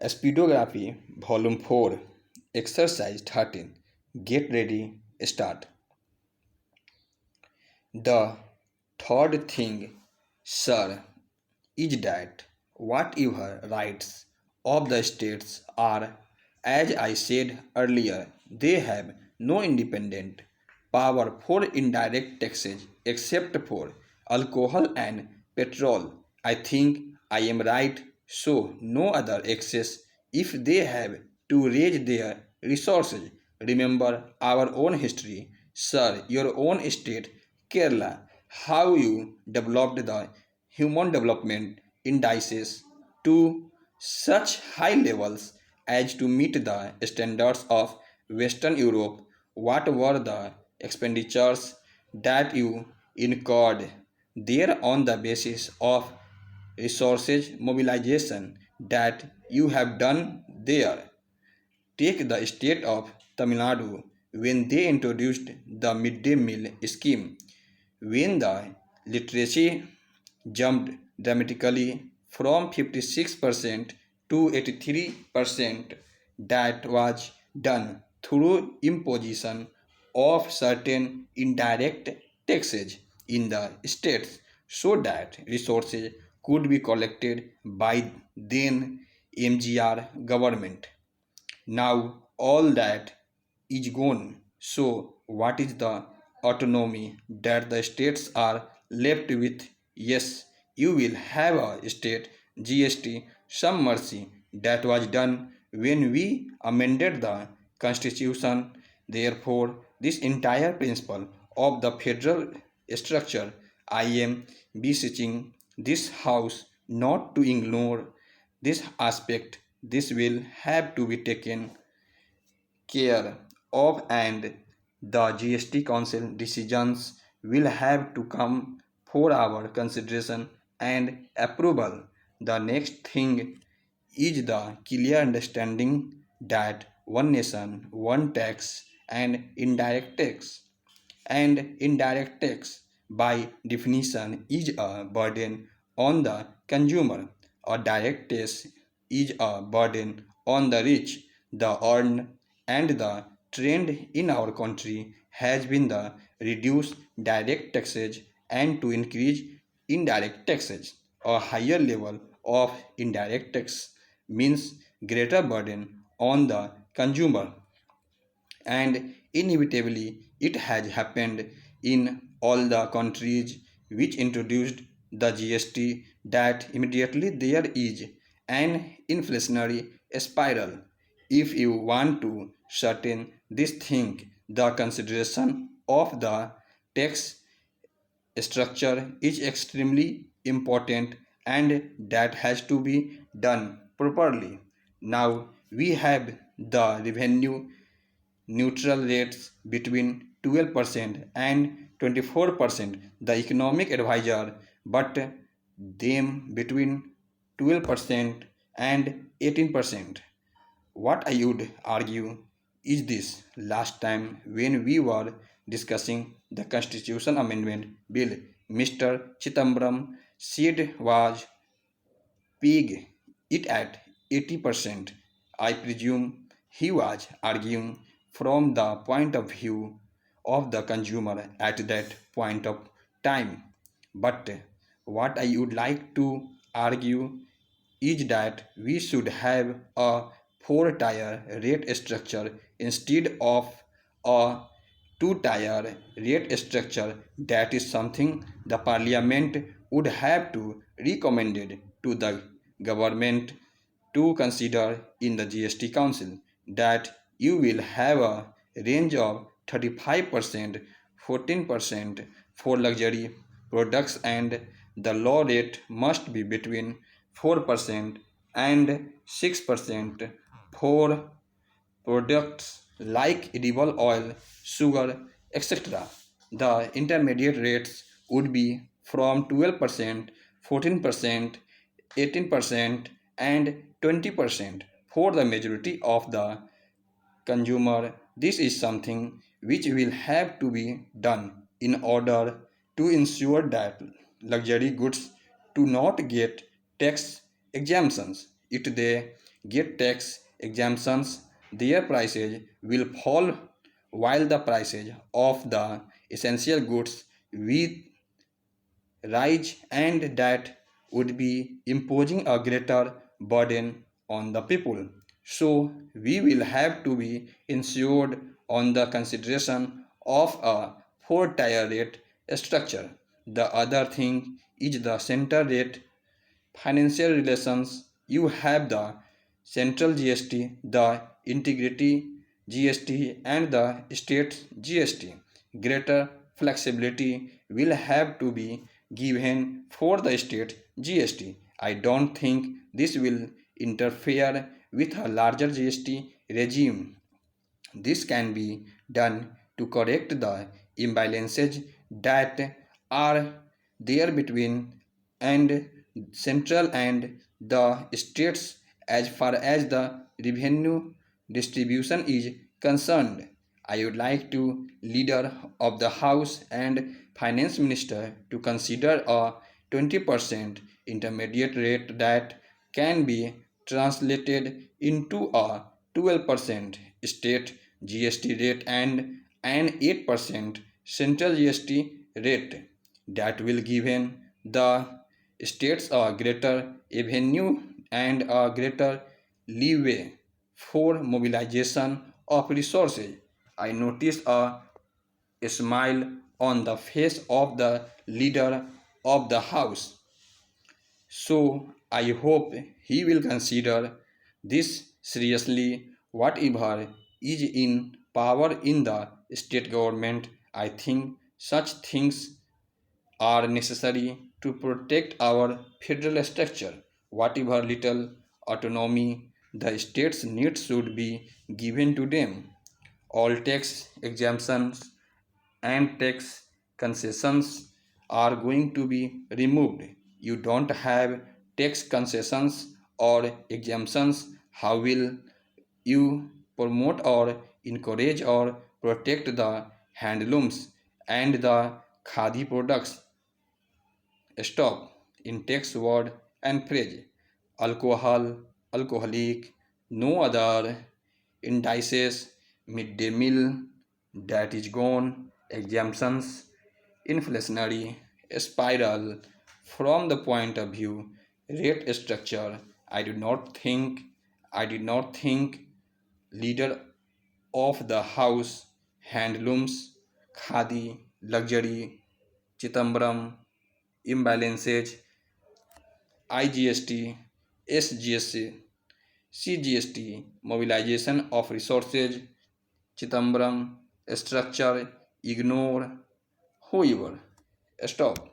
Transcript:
Speedography, Volume 4, Exercise 13. Get ready, start. The third thing, sir, is that whatever rights of the states are, as I said earlier, they have no independent power for indirect taxes except for alcohol and petrol. I think I am right, so no other excess if they have to raise their resources. Remember our own history, sir, your own state, Kerala, how you developed the human development indices to such high levels as to meet the standards of Western Europe. What were the expenditures that you incurred there on the basis of resources mobilization that you have done there? Take the state of Tamil Nadu when they introduced the midday meal scheme, when the literacy jumped dramatically from 56% to 83%. That was done through imposition of certain indirect taxes in the states so that resources could be collected by then MGR government. Now all that is gone. So, what is the autonomy that the states are left with? Yes, you will have a state GST, some mercy. That was done when we amended the constitution. Therefore, this entire principle of the federal structure, I am beseeching this house not to ignore this aspect. This will have to be taken care of, and the GST Council decisions will have to come for our consideration and approval. The next thing is the clear understanding that one nation, one tax, and indirect tax. And indirect tax, by definition, is a burden on the consumer. A direct tax is a burden on the rich, the earned, and the trend in our country has been the reduce direct taxes and to increase indirect taxes. A higher level of indirect tax means greater burden on the consumer, and inevitably it has happened in all the countries which introduced the GST that immediately there is an inflationary spiral. If you want to certain this thing, the consideration of the tax structure is extremely important, and that has to be done properly. Now we have the revenue neutral rates between 12% and 24%, the economic advisor, but them between 12% and 18%. What I would argue is this: last time when we were discussing the Constitution Amendment Bill, Mr. Chitambram said was peg it at 80%. I presume he was arguing from the point of view of the consumer at that point of time. But what I would like to argue is that we should have a four-tier rate structure instead of a two-tier rate structure. That is something the parliament would have to recommended to the government to consider in the GST Council, that you will have a range of 35%, 14% for luxury products, and the low rate must be between 4% and 6% for products like edible oil, sugar, etc. The intermediate rates would be from 12%, 14%, 18%, and 20% for the majority of the consumer. This is something which will have to be done in order to ensure that luxury goods do not get tax exemptions if they get tax exemptions, their prices will fall while the prices of the essential goods will rise, and that would be imposing a greater burden on the people. So we will have to be insured on the consideration of a four-tier rate structure. The other thing is the center rate financial relations. You have the central GST, the integrity GST, and the state GST. Greater flexibility will have to be given for the state GST. I don't think this will interfere with a larger GST regime. This can be done to correct the imbalances that are there between and central and the states as far as the revenue distribution is concerned. I would like to leader of the House and Finance Minister to consider a 20% intermediate rate that can be translated into a 12% state GST rate and an 8% central GST rate that will give the states a greater avenue and a greater leeway for mobilization of resources. I noticed a smile on the face of the leader of the House. So I hope he will consider this seriously. Whatever is in power in the state government, I think such things are necessary to protect our federal structure. Whatever little autonomy the states need should be given to them. All tax exemptions and tax concessions are going to be removed. You don't have tax concessions or exemptions. How will you promote or encourage or protect the handlooms and the khadi products? Stop in text word and phrase. Alcohol, alcoholic, no other indices, midday meal, that is gone, exemptions, inflationary spiral. From the point of view rate structure, I did not think leader of the house, handlooms, khadi, luxury, chitambram, imbalances, IGST, SGST, CGST, mobilization of resources, chitambram, structure, ignore, whoever. Stop.